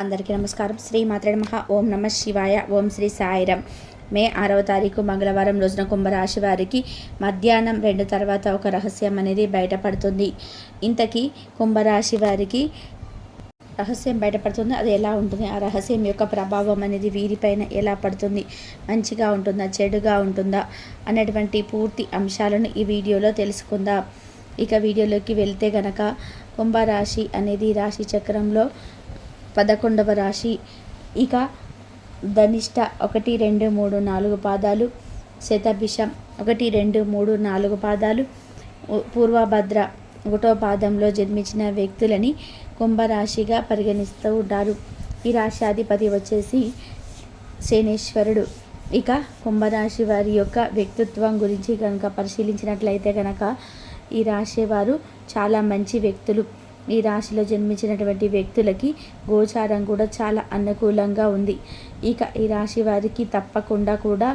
అందరికీ నమస్కారం. శ్రీ మాత్రే నమః. ఓం నమ శివాయ. ఓం శ్రీ సాయిరామ్. మే 6వ తారీఖు మంగళవారం రోజున కుంభరాశి వారికి మధ్యాహ్నం 2 తర్వాత ఒక రహస్యం అనేది బయటపడుతుంది. ఇంతకీ కుంభరాశి వారికి రహస్యం బయటపడుతుంది. అది ఎలా ఉంటుంది, ఆ రహస్యం యొక్క ప్రభావం అనేది వీరిపైన ఎలా పడుతుంది, మంచిగా ఉంటుందా చెడుగా ఉంటుందా అనేటువంటి పూర్తి అంశాలను ఈ వీడియోలో తెలుసుకుందాం. ఇక వీడియోలోకి వెళ్తే గనక, కుంభరాశి అనేది రాశి చక్రంలో 11వ రాశి. ఇక ధనిష్ట 1, 2, 3, 4 పాదాలు, శతభిషం 1, 2, 3, 4 పాదాలు, పూర్వభద్ర 1వ పాదంలో జన్మించిన వ్యక్తులని కుంభరాశిగా పరిగణిస్తూ ఉంటారు. ఈ రాశ్యాధిపతి వచ్చేసి శనేశ్వరుడు. ఇక కుంభరాశి వారి యొక్క వ్యక్తిత్వం గురించి కనుక పరిశీలించినట్లయితే కనుక, ఈ రాశి వారు చాలా మంచి వ్యక్తులు. ఈ రాశిలో జన్మించినటువంటి వ్యక్తులకి గోచారం కూడా చాలా అనుకూలంగా ఉంది. ఇక ఈ రాశి వారికి తప్పకుండా కూడా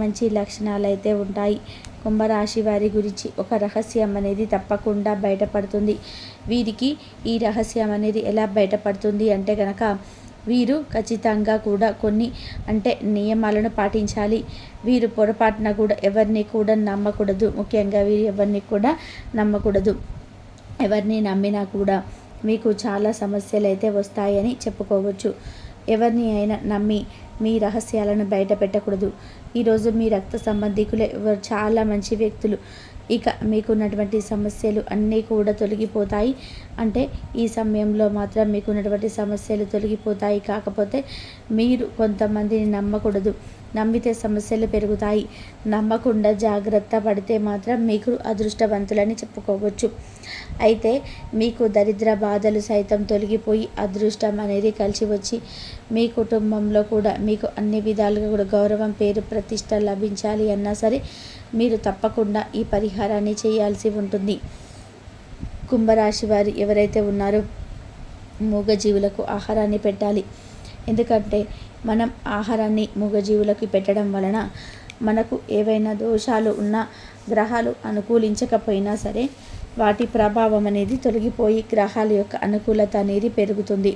మంచి లక్షణాలు అయితే ఉంటాయి. కుంభరాశి వారి గురించి ఒక రహస్యం అనేది తప్పకుండా బయటపడుతుంది. వీరికి ఈ రహస్యం అనేది ఎలా బయటపడుతుంది అంటే కనుక, వీరు ఖచ్చితంగా కూడా కొన్ని నియమాలను పాటించాలి. వీరు పొరపాటున కూడా ఎవరిని కూడా నమ్మకూడదు. ముఖ్యంగా వీరు ఎవరిని కూడా నమ్మకూడదు. ఎవరిని నమ్మినా కూడా మీకు చాలా సమస్యలు అయితే వస్తాయని చెప్పుకోవచ్చు. ఎవరిని అయినా నమ్మి మీ రహస్యాలను బయట పెట్టకూడదు. ఈరోజు మీ రక్త సంబంధికులే ఎవరు చాలా మంచి వ్యక్తులు. ఇక మీకున్నటువంటి సమస్యలు అన్నీ కూడా తొలగిపోతాయి. ఈ సమయంలో మాత్రం మీకున్నటువంటి సమస్యలు తొలగిపోతాయి. కాకపోతే మీరు కొంతమందిని నమ్మకూడదు. నమ్మితే సమస్యలు పెరుగుతాయి. నమ్మకుండా జాగ్రత్త పడితే మాత్రం మీకు అదృష్టవంతులని చెప్పుకోవచ్చు. అయితే మీకు దరిద్ర బాధలు సైతం తొలగిపోయి అదృష్టం అనేది కలిసి వచ్చి, మీ కుటుంబంలో కూడా మీకు అన్ని విధాలుగా కూడా గౌరవం, పేరు, ప్రతిష్ట లభించాలి అన్నా సరే మీరు తప్పకుండా ఈ పరిహారాన్ని చేయాల్సి ఉంటుంది. కుంభరాశి వారు ఎవరైతే ఉన్నారో, మూగజీవులకు ఆహారాన్ని పెట్టాలి. ఎందుకంటే మనం ఆహారాన్ని మూగజీవులకు పెట్టడం వలన మనకు ఏవైనా దోషాలు ఉన్నా, గ్రహాలు అనుకూలించకపోయినా సరే వాటి ప్రభావం అనేది తొలగిపోయి గ్రహాల యొక్క అనుకూలత అనేది పెరుగుతుంది.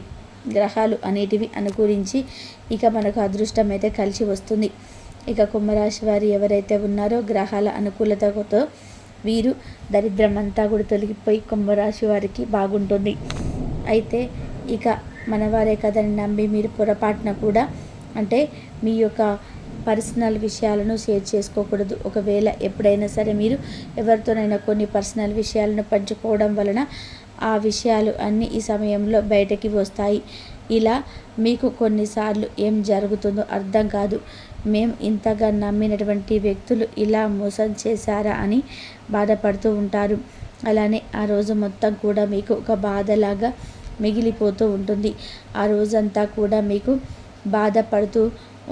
గ్రహాలు అనేటివి అనుకూలించి ఇక మనకు అదృష్టం అయితే కలిసి వస్తుంది. ఇక కుంభరాశి వారు ఎవరైతే ఉన్నారో, గ్రహాల అనుకూలతతో వీరు దరిద్రం అంతా కూడా తొలగిపోయి కుంభరాశి వారికి బాగుంటుంది. అయితే ఇక మనవారే కదని నమ్మి మీరు పొరపాటున కూడా మీ యొక్క పర్సనల్ విషయాలను షేర్ చేసుకోకూడదు. ఒకవేళ ఎప్పుడైనా సరే మీరు ఎవరితోనైనా కొన్ని పర్సనల్ విషయాలను పంచుకోవడం వలన ఆ విషయాలు అన్నీ ఈ సమయంలో బయటకి వస్తాయి. ఇలా మీకు కొన్నిసార్లు ఏం జరుగుతుందో అర్థం కాదు. మేము ఇంతగా నమ్మినటువంటి వ్యక్తులు ఇలా మోసం చేశారా అని బాధపడుతూ ఉంటారు. అలానే ఆ రోజు మొత్తం కూడా మీకు ఒక బాధలాగా మిగిలిపోతూ ఉంటుంది. ఆ రోజంతా కూడా మీకు బాధపడుతూ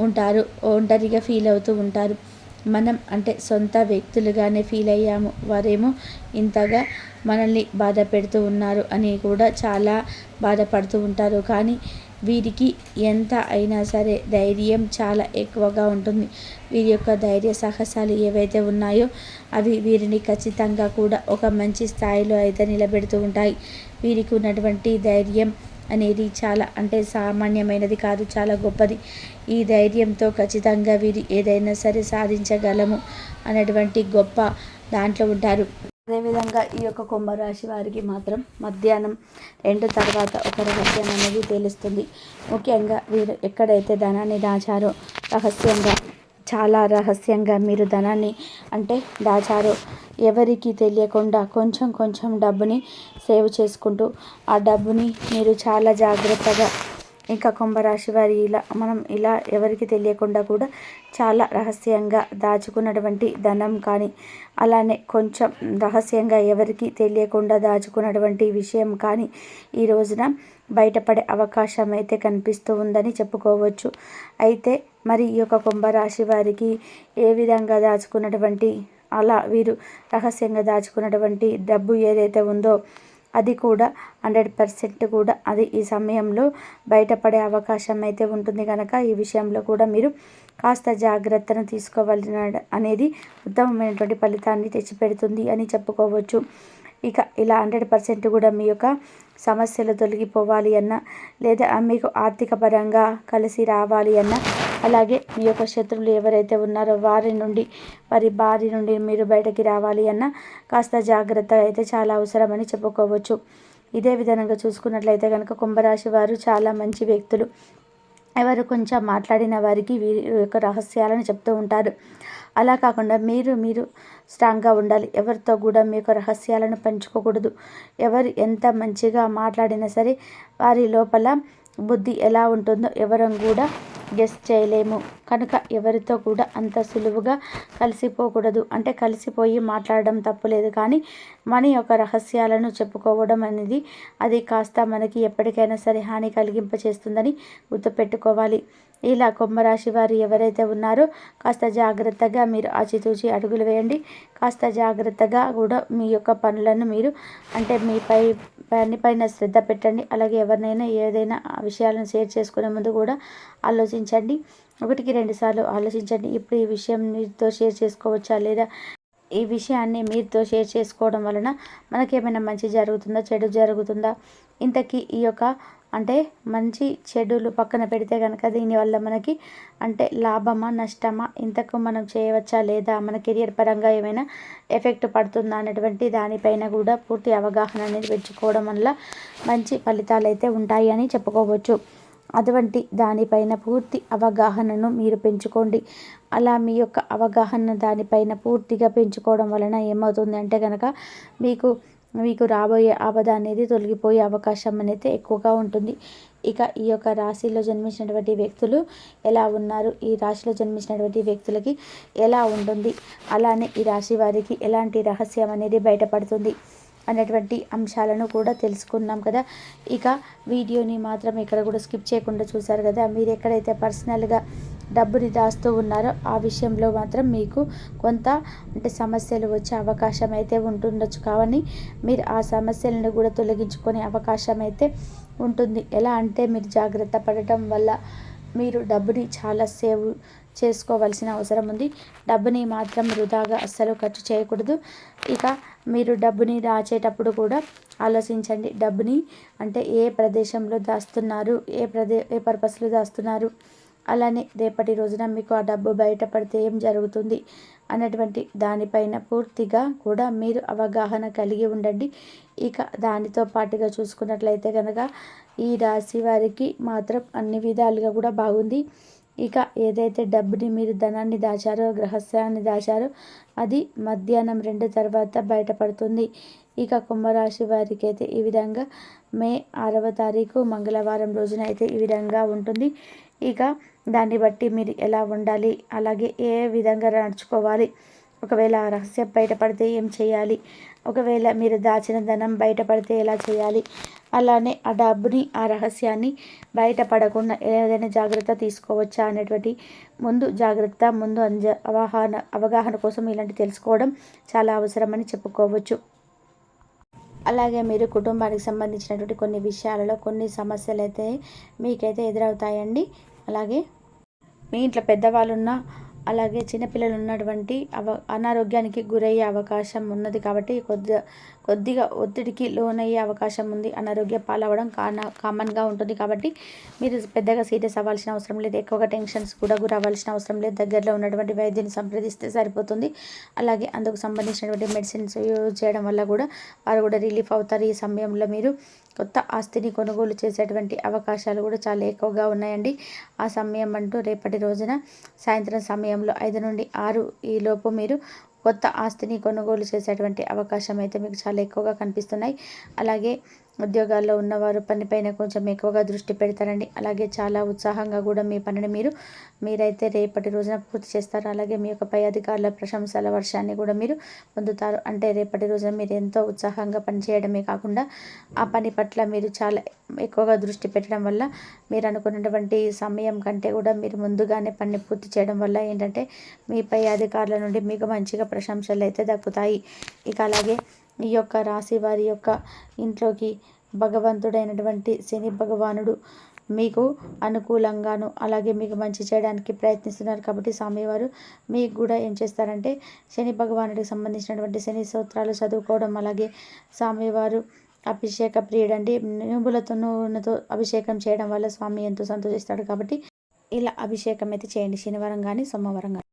ఉంటారు, ఒంటరిగా ఫీల్ అవుతూ ఉంటారు. మనం సొంత వ్యక్తులుగానే ఫీల్ అయ్యాము, వారేమో ఇంతగా మనల్ని బాధ పెడుతూ ఉన్నారు అని కూడా చాలా బాధపడుతూ ఉంటారు. కానీ వీరికి ఎంత అయినా సరే ధైర్యం చాలా ఎక్కువగా ఉంటుంది. వీరి యొక్క ధైర్య సాహసాలు ఏవైతే ఉన్నాయో అవి వీరిని ఖచ్చితంగా కూడా ఒక మంచి స్థాయిలో అయితే నిలబెడుతూ ఉంటాయి. వీరికి ఉన్నటువంటి ధైర్యం అనేది చాలా సామాన్యమైనది కాదు, చాలా గొప్పది. ఈ ధైర్యంతో ఖచ్చితంగా వీరు ఏదైనా సరే సాధించగలము అనేటువంటి గొప్ప దాంట్లో ఉంటారు. అదేవిధంగా ఈ యొక్క కుంభరాశి వారికి మాత్రం మధ్యాహ్నం 2 తర్వాత ఒక రహస్యం అనేది తెలుస్తుంది. ముఖ్యంగా వీరు ఎక్కడైతే ధనాన్ని దాచారో, చాలా రహస్యంగా మీరు ధనాన్ని దాచారో, ఎవరికి తెలియకుండా కొంచెం కొంచెం డబ్బుని సేవ్ చేసుకుంటూ ఆ డబ్బుని మీరు చాలా జాగ్రత్తగా, ఇంకా కుంభరాశి వారి మనం ఎవరికి తెలియకుండా కూడా చాలా రహస్యంగా దాచుకున్నటువంటి ధనం కానీ, అలానే కొంచెం రహస్యంగా ఎవరికి తెలియకుండా దాచుకున్నటువంటి విషయం కానీ ఈ రోజున బయటపడే అవకాశం అయితే కనిపిస్తూ ఉందని చెప్పుకోవచ్చు. అయితే మరి ఈ యొక్క కుంభరాశి వారికి ఏ విధంగా దాచుకున్నటువంటి, అలా వీరు రహస్యంగా దాచుకున్నటువంటి డబ్బు ఏదైతే ఉందో అది కూడా 100% కూడా అది ఈ సమయంలో బయటపడే అవకాశం అయితే ఉంటుంది. కనుక ఈ విషయంలో కూడా మీరు కాస్త జాగ్రత్తను తీసుకోవాలని అనేది ఉత్తమమైనటువంటి ఫలితాన్ని తెచ్చిపెడుతుంది అని చెప్పుకోవచ్చు. ఇక ఇలా 100% కూడా మీ యొక్క సమస్యలు తొలగిపోవాలి అన్నా, లేదా మీకు ఆర్థిక పరంగా కలిసి రావాలి అన్నా, అలాగే మీ యొక్క శత్రువులు ఎవరైతే ఉన్నారో వారి బారి నుండి మీరు బయటకి రావాలి అన్నా కాస్త జాగ్రత్త అయితే చాలా అవసరమని చెప్పుకోవచ్చు. ఇదే విధంగా చూసుకున్నట్లయితే కనుక కుంభరాశి వారు చాలా మంచి వ్యక్తులు. ఎవరు కొంచెం మాట్లాడిన వారికి వీరి యొక్క రహస్యాలను చెప్తూ ఉంటారు. అలా కాకుండా మీరు స్ట్రాంగ్గా ఉండాలి. ఎవరితో కూడా మీ యొక్క రహస్యాలను పంచుకోకూడదు. ఎవరు ఎంత మంచిగా మాట్లాడినా సరే వారి లోపల బుద్ధి ఎలా ఉంటుందో ఎవరం కూడా గెస్ చేయలేము. కనుక ఎవరితో కూడా అంత సులువుగా కలిసిపోకూడదు. అంటే కలిసిపోయి మాట్లాడడం తప్పులేదు, కానీ మన యొక్క రహస్యాలను చెప్పుకోవడం అనేది అది కాస్త మనకి ఎప్పటికైనా సరే హాని కలిగింపచేస్తుందని గుర్తుపెట్టుకోవాలి. ఇలా కుంభరాశి వారు ఎవరైతే ఉన్నారో కాస్త జాగ్రత్తగా మీరు ఆచితూచి అడుగులు వేయండి. కాస్త జాగ్రత్తగా కూడా మీ యొక్క పనులను మీరు అంటే మీపై పైన శ్రద్ధ పెట్టండి. అలాగే ఎవరినైనా ఏదైనా విషయాలను షేర్ చేసుకునే ముందు కూడా ఆలోచించండి. 1-2 సార్లు ఆలోచించండి. ఇప్పుడు ఈ విషయం మీతో షేర్ చేసుకోవచ్చా, లేదా ఈ విషయాన్ని మీతో షేర్ చేసుకోవడం వలన మనకేమైనా మంచి జరుగుతుందా, చెడు జరుగుతుందా, ఇంతకీ ఈ యొక్క అంటే మంచి చెడులు పక్కన పెడితే కనుక దీనివల్ల మనకి అంటే లాభమా నష్టమా, ఇంతకు మనం చేయవచ్చా లేదా, మన కెరియర్ పరంగా ఏమైనా ఎఫెక్ట్ పడుతుందా అనేటువంటి దానిపైన కూడా పూర్తి అవగాహన అనేది పెంచుకోవడం వల్ల మంచి ఫలితాలు అయితే ఉంటాయి అని చెప్పుకోవచ్చు. అటువంటి దానిపైన పూర్తి అవగాహనను మీరు పెంచుకోండి. అలా మీ యొక్క అవగాహన దానిపైన పూర్తిగా పెంచుకోవడం వలన ఏమవుతుంది అంటే కనుక మీకు రాబోయే ఆపద అనేది తొలగిపోయే అవకాశం అనేది ఎక్కువగా ఉంటుంది. ఇక ఈ యొక్క రాశిలో జన్మించినటువంటి వ్యక్తులు ఎలా ఉన్నారు, ఈ రాశిలో జన్మించినటువంటి వ్యక్తులకి ఎలా ఉంటుంది, అలానే ఈ రాశి వారికి ఎలాంటి రహస్యం అనేది బయటపడుతుంది అనేటువంటి అంశాలను కూడా తెలుసుకున్నాం కదా. ఇక వీడియోని మాత్రం ఇక్కడ కూడా స్కిప్ చేయకుండా చూసారు కదా. మీరు ఎక్కడైతే పర్సనల్గా డబ్బుని దాస్తూ ఉన్నారో ఆ విషయంలో మాత్రం మీకు కొంత అంటే సమస్యలు వచ్చే అవకాశం అయితే ఉంటుండొచ్చు. కావని మీరు ఆ సమస్యలను కూడా తొలగించుకునే అవకాశం అయితే ఉంటుంది. ఎలా అంటే మీరు జాగ్రత్త పడటం వల్ల మీరు డబ్బుని చాలా సేవ్ చేసుకోవాల్సిన అవసరం ఉంది. డబ్బుని మాత్రం వృధాగా అస్సలు ఖర్చు చేయకూడదు. ఇక మీరు డబ్బుని దాచేటప్పుడు కూడా ఆలోచించండి. డబ్బుని అంటే ఏ ప్రదేశంలో దాస్తున్నారు, ఏ పర్పస్లో దాస్తున్నారు, అలానే రేపటి రోజున మీకు ఆ డబ్బు బయటపడితే ఏం జరుగుతుంది అన్నటువంటి దానిపైన పూర్తిగా కూడా మీరు అవగాహన కలిగి ఉండండి. ఇక దానితో పాటుగా చూసుకున్నట్లయితే కనుక ఈ రాశి వారికి మాత్రం అన్ని విధాలుగా కూడా బాగుంది. ఇక ఏదైతే డబ్బుని మీరు ధనాన్ని దాచారో, రహస్యాన్ని దాచారో అది మధ్యాహ్నం 2 తర్వాత బయటపడుతుంది. ఇక కుంభరాశి వారికి అయితే ఈ విధంగా మే 6వ తారీఖు మంగళవారం రోజున అయితే ఈ విధంగా ఉంటుంది. ఇక దాన్ని బట్టి మీరు ఎలా ఉండాలి, అలాగే ఏ విధంగా నడుచుకోవాలి, ఒకవేళ ఆ రహస్యం బయటపడితే ఏం చేయాలి, ఒకవేళ మీరు దాచిన ధనం బయటపడితే ఎలా చేయాలి, అలానే ఆ డబ్బుని ఆ రహస్యాన్ని బయటపడకుండా ఏదైనా జాగ్రత్త తీసుకోవచ్చా అనేటువంటి ముందు అవగాహన కోసం ఇలాంటి తెలుసుకోవడం చాలా అవసరమని చెప్పుకోవచ్చు. అలాగే మీరు కుటుంబానికి సంబంధించినటువంటి కొన్ని విషయాలలో కొన్ని సమస్యలు అయితే మీకైతే ఎదురవుతాయండి. అలాగే మీ ఇంట్లో పెద్దవాళ్ళున్నా, అలాగే చిన్నపిల్లలు ఉన్నటువంటి అనారోగ్యానికి గురయ్యే అవకాశం ఉన్నది. కాబట్టి కొద్దిగా ఒత్తిడికి లోనయ్యే అవకాశం ఉంది. అనారోగ్య పాలవడం కామన్గా ఉంటుంది. కాబట్టి మీరు పెద్దగా సీరియస్ అవ్వాల్సిన అవసరం లేదు. ఎక్కువగా టెన్షన్స్ కూడా గురవ్వాల్సిన అవసరం లేదు. దగ్గరలో ఉన్నటువంటి వైద్యుని సంప్రదిస్తే సరిపోతుంది. అలాగే అందుకు సంబంధించినటువంటి మెడిసిన్స్ యూజ్ చేయడం వల్ల కూడా వారు కూడా రిలీఫ్ అవుతారు. ఈ సమయంలో మీరు కొత్త ఆస్తిని కొనుగోలు చేసేటువంటి అవకాశాలు కూడా చాలా ఎక్కువగా ఉన్నాయండి. ఆ సమయం అంటూ రేపటి రోజున సాయంత్రం సమయంలో 5 నుండి 6 ఈ లోపు మీరు కొత్త ఆస్తిని కొనుగోలు చేసేటువంటి అవకాశం అయితే మీకు చాలా ఎక్కువగా కనిపిస్తున్నాయి. అలాగే ఉద్యోగాల్లో ఉన్నవారు పనిపైన కొంచెం ఎక్కువగా దృష్టి పెడతారండి. అలాగే చాలా ఉత్సాహంగా కూడా మీ పనిని మీరైతే రేపటి రోజున పూర్తి చేస్తారు. అలాగే మీ యొక్క పై అధికారుల ప్రశంసల వర్షాన్ని కూడా మీరు పొందుతారు. అంటే రేపటి రోజున మీరు ఎంతో ఉత్సాహంగా పనిచేయడమే కాకుండా ఆ పని పట్ల మీరు చాలా ఎక్కువగా దృష్టి పెట్టడం వల్ల మీరు అనుకున్నటువంటి సమయం కంటే కూడా మీరు ముందుగానే పని పూర్తి చేయడం వల్ల ఏంటంటే మీ పై అధికారుల నుండి మీకు మంచిగా ప్రశంసలు అయితే దక్కుతాయి. ఇక అలాగే ఈ యొక్క రాశి వారి యొక్క ఇంట్లోకి భగవంతుడైనటువంటి శని భగవానుడు మీకు అనుకూలంగాను అలాగే మీకు మంచి చేయడానికి ప్రయత్నిస్తున్నారు. కాబట్టి స్వామివారు మీకు కూడా ఏం చేస్తారంటే శని భగవానుడికి సంబంధించినటువంటి శని స్తోత్రాలు చదువుకోవడం, అలాగే స్వామివారు అభిషేక ప్రియుడండి. నూనెతో అభిషేకం చేయడం వల్ల స్వామి ఎంతో సంతోషిస్తాడు. కాబట్టి ఇలా అభిషేకం అయితే చేయండి, శనివారం కానీ సోమవారం కానీ.